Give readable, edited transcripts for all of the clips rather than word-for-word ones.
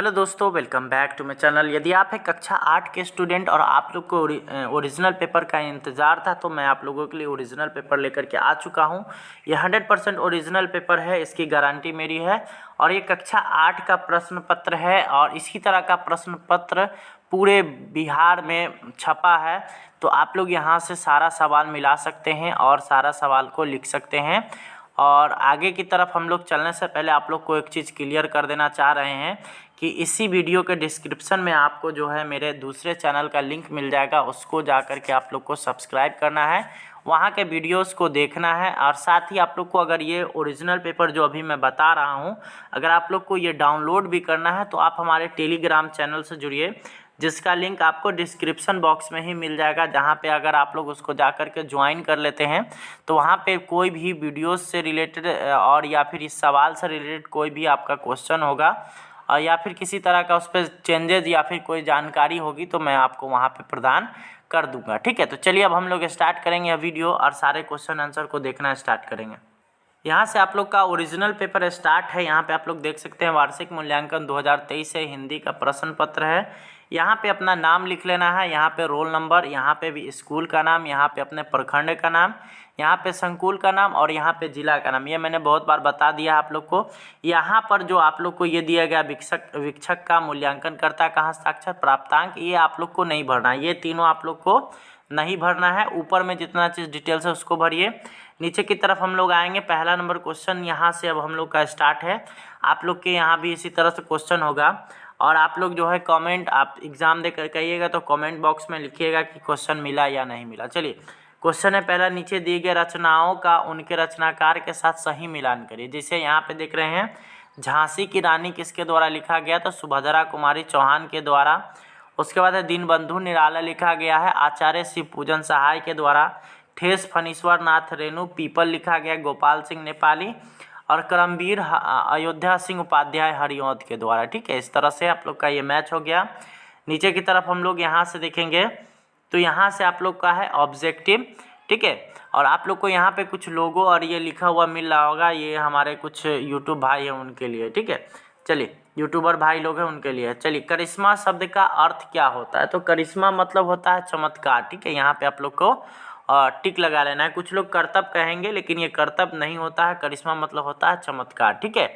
Hello दोस्तों, welcome back to my channel. यदि आप एक कक्षा 8 के स्टूडेंट और आप लोग को ओरिजिनल पेपर का इंतज़ार था तो मैं आप लोगों के लिए ओरिजिनल पेपर लेकर के आ चुका हूं। ये 100% ओरिजिनल पेपर है, इसकी गारंटी मेरी है। और ये कक्षा 8 का प्रश्न पत्र है और इसी तरह का प्रश्न पत्र पूरे बिहार में छपा है। तो आप लोग यहाँ से सारा सवाल मिला सकते हैं और सारा सवाल को लिख सकते हैं। और आगे की तरफ हम लोग चलने से पहले आप लोग को एक चीज़ क्लियर कर देना चाह रहे हैं कि इसी वीडियो के डिस्क्रिप्शन में आपको जो है मेरे दूसरे चैनल का लिंक मिल जाएगा, उसको जा कर के आप लोग को सब्सक्राइब करना है, वहाँ के वीडियोस को देखना है। और साथ ही आप लोग को अगर ये ओरिजिनल पेपर जो अभी मैं बता रहा हूँ, अगर आप लोग को ये डाउनलोड भी करना है तो आप हमारे टेलीग्राम चैनल से जुड़िए, जिसका लिंक आपको डिस्क्रिप्शन बॉक्स में ही मिल जाएगा। जहाँ पे अगर आप लोग उसको जा कर के ज्वाइन कर लेते हैं तो वहाँ पे कोई भी वीडियोस से रिलेटेड और या फिर इस सवाल से रिलेटेड कोई भी आपका क्वेश्चन होगा और या फिर किसी तरह का उस पर चेंजेस या फिर कोई जानकारी होगी तो मैं आपको वहाँ पे प्रदान कर दूंगा। ठीक है, तो चलिए अब हम लोग स्टार्ट करेंगे वीडियो और सारे क्वेश्चन आंसर को देखना स्टार्ट करेंगे। यहाँ से आप लोग का ओरिजिनल पेपर स्टार्ट है। यहाँ पे आप लोग देख सकते हैं वार्षिक मूल्यांकन 2023 से हिंदी का प्रश्न पत्र है। यहाँ पे अपना नाम लिख लेना है, यहाँ पे रोल नंबर, यहाँ पे भी स्कूल का नाम, यहाँ पे अपने प्रखंड का नाम, यहाँ पे संकुल का नाम और यहाँ पे जिला का नाम। ये मैंने बहुत बार बता दिया आप लोग को। यहाँ पर जो आप लोग को ये दिया गया वीक्षक का मूल्यांकनकर्ता का हस्ताक्षर, प्राप्तांक, ये आप लोग को नहीं भरना है। ये तीनों आप लोग को नहीं भरना है। ऊपर में जितना चीज़ डिटेल्स है उसको भरिए। नीचे की तरफ हम लोग आएंगे। पहला नंबर क्वेश्चन यहाँ से अब हम लोग का स्टार्ट है। आप लोग के यहाँ भी इसी तरह से क्वेश्चन होगा और आप लोग जो है कमेंट, आप एग्ज़ाम देकर के आइएगा तो कमेंट बॉक्स में लिखिएगा कि क्वेश्चन मिला या नहीं मिला। चलिए, क्वेश्चन है पहला, नीचे दिए गए रचनाओं का उनके रचनाकार के साथ सही मिलान करिए। जैसे यहाँ पे देख रहे हैं, झांसी की रानी किसके द्वारा लिखा गया? तो सुभद्रा कुमारी चौहान के द्वारा। उसके बाद है दीनबंधु निराला लिखा गया है आचार्य शिव पूजन सहाय के द्वारा। ठेस फणीश्वर नाथ रेणु पीपल लिखा गया गोपाल सिंह नेपाली। और करमवीर अयोध्या सिंह उपाध्याय हरिऔध के द्वारा। ठीक है, इस तरह से आप लोग का ये मैच हो गया। नीचे की तरफ हम लोग यहाँ से देखेंगे तो यहाँ से आप लोग का है ऑब्जेक्टिव। ठीक है, और आप लोग को यहाँ पे कुछ लोगो और ये लिखा हुआ मिल रहा होगा, ये हमारे कुछ यूट्यूब भाई हैं उनके लिए। ठीक है, चलिए, यूट्यूबर भाई लोग हैं उनके लिए। चलिए, करिश्मा शब्द का अर्थ क्या होता है? तो करिश्मा मतलब होता है चमत्कार। ठीक है, यहाँ पे आप लोग को टिक लगा लेना है। कुछ लोग करतब कहेंगे लेकिन ये करतब नहीं होता है, करिश्मा मतलब होता है चमत्कार। ठीक है,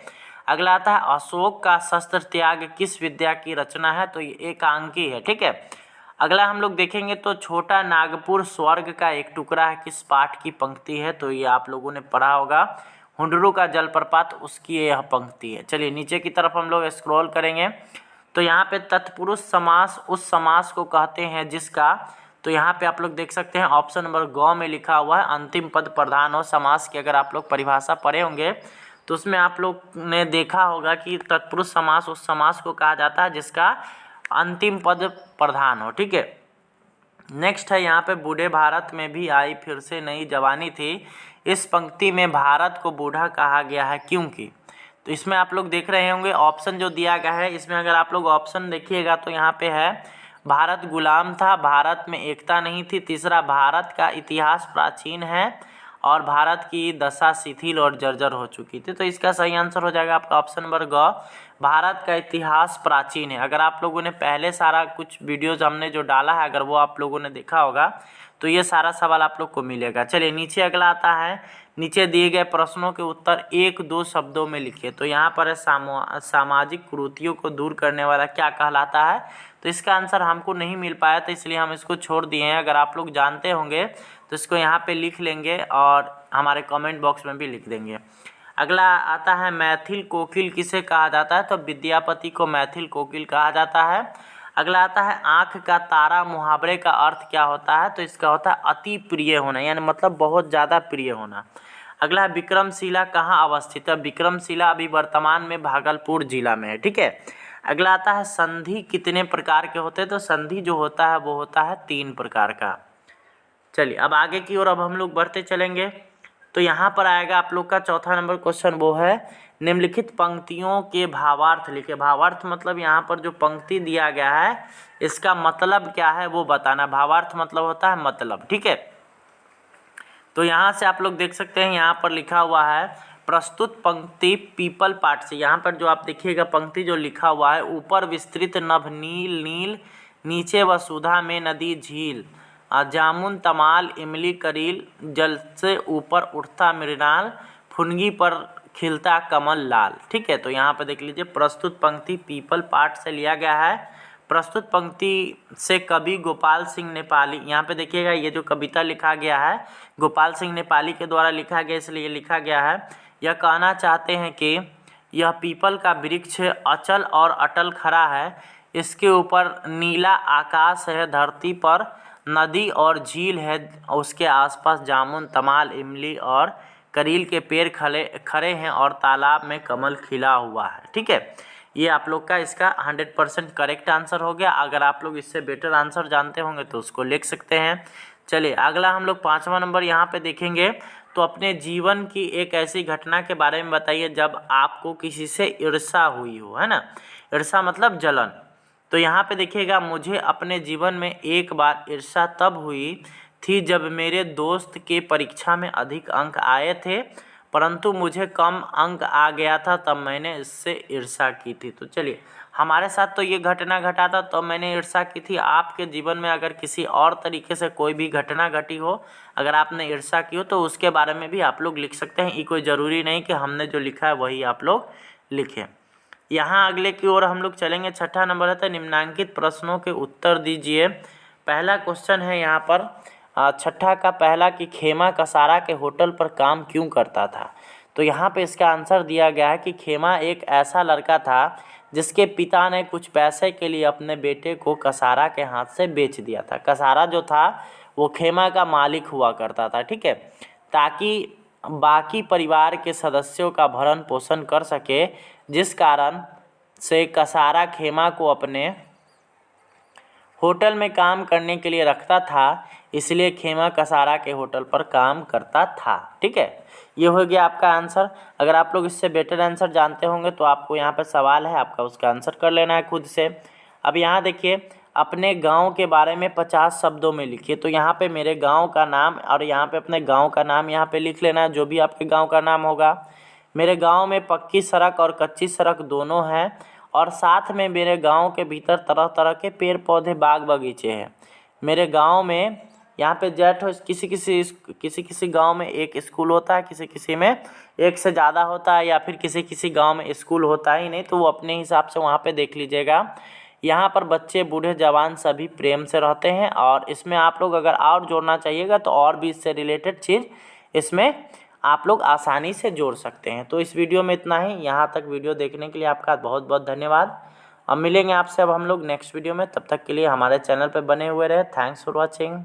अगला आता है अशोक का शस्त्र त्याग किस विद्या की रचना है? तो ये एकांकी है। ठीक है, अगला हम लोग देखेंगे तो छोटा नागपुर स्वर्ग का एक टुकड़ा है किस पाठ की पंक्ति है? तो ये आप लोगों ने पढ़ा होगा, हुंडरू का जलप्रपात, उसकी यह पंक्ति है। चलिए, नीचे की तरफ हम लोग स्क्रॉल करेंगे तो यहाँ पे तत्पुरुष समास उस समास को कहते हैं जिसका, तो यहाँ पे आप लोग देख सकते हैं ऑप्शन नंबर ग में लिखा हुआ है अंतिम पद प्रधान हो। समास की अगर आप लोग परिभाषा पढ़े होंगे तो उसमें आप लोग ने देखा होगा कि तत्पुरुष समास उस समास को कहा जाता है जिसका अंतिम पद प्रधान हो। ठीक है, नेक्स्ट है यहाँ पे बूढ़े भारत में भी आई फिर से नई जवानी थी। इस पंक्ति में भारत को बूढ़ा कहा गया है क्योंकि, तो इसमें आप लोग देख रहे होंगे ऑप्शन जो दिया गया है, इसमें अगर आप लोग ऑप्शन देखिएगा तो यहाँ पे है भारत गुलाम था, भारत में एकता नहीं थी, तीसरा भारत का इतिहास प्राचीन है और भारत की दशा शिथिल और जर्जर हो चुकी थी। तो इसका सही आंसर हो जाएगा आपका ऑप्शन नंबर ग, भारत का इतिहास प्राचीन है। अगर आप लोगों ने पहले सारा कुछ वीडियोज हमने जो डाला है अगर वो आप लोगों ने देखा होगा तो ये सारा सवाल आप लोग को मिलेगा। चलिए, नीचे अगला आता है, नीचे दिए गए प्रश्नों के उत्तर 1-2 शब्दों में लिखिए। तो यहाँ पर है सामाजिक कुरीतियों को दूर करने वाला क्या कहलाता है? तो इसका आंसर हमको नहीं मिल पाया तो इसलिए हम इसको छोड़ दिए हैं। अगर आप लोग जानते होंगे तो इसको यहाँ पे लिख लेंगे और हमारे कमेंट बॉक्स में भी लिख देंगे। अगला आता है मैथिल कोकिल किसे कहा जाता है? तो विद्यापति को मैथिल कोकिल कहा जाता है। अगला आता है आँख का तारा मुहावरे का अर्थ क्या होता है? तो इसका होता है अति प्रिय होना, यानी मतलब बहुत ज़्यादा प्रिय होना। अगला है विक्रमशिला कहाँ अवस्थित है? विक्रमशिला अभी वर्तमान में भागलपुर जिला में है। ठीक है, अगला आता है संधि कितने प्रकार के होते हैं? तो संधि जो होता है वो होता है 3 प्रकार का। चलिए, अब आगे की ओर अब हम लोग बढ़ते चलेंगे तो यहाँ पर आएगा आप लोग का चौथा नंबर क्वेश्चन, वो है निम्नलिखित पंक्तियों के भावार्थ लिखे। भावार्थ मतलब यहाँ पर जो पंक्ति दिया गया है इसका मतलब क्या है वो बताना। भावार्थ मतलब होता है मतलब। ठीक है, तो यहाँ से आप लोग देख सकते हैं यहाँ पर लिखा हुआ है प्रस्तुत पंक्ति पीपल पाठ से, यहाँ पर जो आप देखिएगा पंक्ति जो लिखा हुआ है, ऊपर विस्तृत नभ नील नील, नीचे वसुधा में नदी झील, जामुन तमाल इमली करील, जल से ऊपर उठता मृणाल, फुनगी पर खिलता कमल लाल। ठीक है, तो यहाँ पर देख लीजिए प्रस्तुत पंक्ति पीपल पाठ से लिया गया है। प्रस्तुत पंक्ति से कवि गोपाल सिंह नेपाली, यहाँ पे देखिएगा ये जो कविता लिखा गया है गोपाल सिंह नेपाली के द्वारा लिखा गया, इसलिए लिखा गया है। यह कहना चाहते हैं कि यह पीपल का वृक्ष अचल और अटल खड़ा है, इसके ऊपर नीला आकाश है, धरती पर नदी और झील है, उसके आसपास जामुन तमाल इमली और करील के पेड़ खड़े हैं और तालाब में कमल खिला हुआ है। ठीक है, ये आप लोग का इसका 100% करेक्ट आंसर हो गया। अगर आप लोग इससे बेटर आंसर जानते होंगे तो उसको लिख सकते हैं। चलिए अगला हम लोग 5वां नंबर यहाँ पे देखेंगे। तो अपने जीवन की एक ऐसी घटना के बारे में बताइए जब आपको किसी से ईर्ष्या हुई हो, है ना। ईर्ष्या मतलब जलन। तो यहाँ पे देखिएगा, मुझे अपने जीवन में एक बार ईर्ष्या तब हुई थी जब मेरे दोस्त के परीक्षा में अधिक अंक आए थे, परंतु मुझे कम अंक आ गया था, तब मैंने इससे ईर्ष्या की थी। तो चलिए, हमारे साथ तो ये घटना घटा था तो मैंने ईर्ष्या की थी। आपके जीवन में अगर किसी और तरीके से कोई भी घटना घटी हो, अगर आपने ईर्ष्या की हो, तो उसके बारे में भी आप लोग लिख सकते हैं। ये कोई ज़रूरी नहीं कि हमने जो लिखा है वही आप लोग लिखें। यहाँ अगले की ओर हम लोग चलेंगे। 6ठा नंबर है, निम्नांकित प्रश्नों के उत्तर दीजिए। पहला क्वेश्चन है यहाँ पर 6ठा का पहला कि खेमा कसारा के होटल पर काम क्यों करता था। तो यहाँ पे इसका आंसर दिया गया है कि खेमा एक ऐसा लड़का था जिसके पिता ने कुछ पैसे के लिए अपने बेटे को कसारा के हाथ से बेच दिया था। कसारा जो था वो खेमा का मालिक हुआ करता था। ठीक है, ताकि बाकी परिवार के सदस्यों का भरण पोषण कर सके, जिस कारण से कसारा खेमा को अपने होटल में काम करने के लिए रखता था, इसलिए खेमा कसारा के होटल पर काम करता था। ठीक है, ये हो गया आपका आंसर। अगर आप लोग इससे बेटर आंसर जानते होंगे तो आपको यहाँ पर सवाल है, आपका उसका आंसर कर लेना है खुद से। अब यहाँ देखिए, अपने गांव के बारे में 50 शब्दों में लिखिए। तो यहाँ पे मेरे गांव का नाम और यहाँ पे अपने गांव का नाम यहाँ पे लिख लेना है, जो भी आपके गांव का नाम होगा। मेरे गांव में पक्की सड़क और कच्ची सड़क दोनों हैं, और साथ में मेरे गांव के भीतर तरह तरह के पेड़ पौधे बाग बगीचे हैं। मेरे गांव में यहाँ पे जेठ हो, किसी किसी गांव में एक स्कूल होता है, किसी किसी में एक से ज़्यादा होता है, या फिर किसी किसी गांव में स्कूल होता ही नहीं, तो वो अपने हिसाब से वहाँ पे देख लीजिएगा। यहाँ पर बच्चे बूढ़े जवान सभी प्रेम से रहते हैं। और इसमें आप लोग अगर और जोड़ना चाहिएगा तो और भी इससे रिलेटेड चीज़ इसमें आप लोग आसानी से जोड़ सकते हैं। तो इस वीडियो में इतना ही। यहाँ तक वीडियो देखने के लिए आपका बहुत बहुत धन्यवाद। अब मिलेंगे आपसे अब हम लोग नेक्स्ट वीडियो में, तब तक के लिए हमारे चैनल पर बने हुए रहे। Thanks for watching.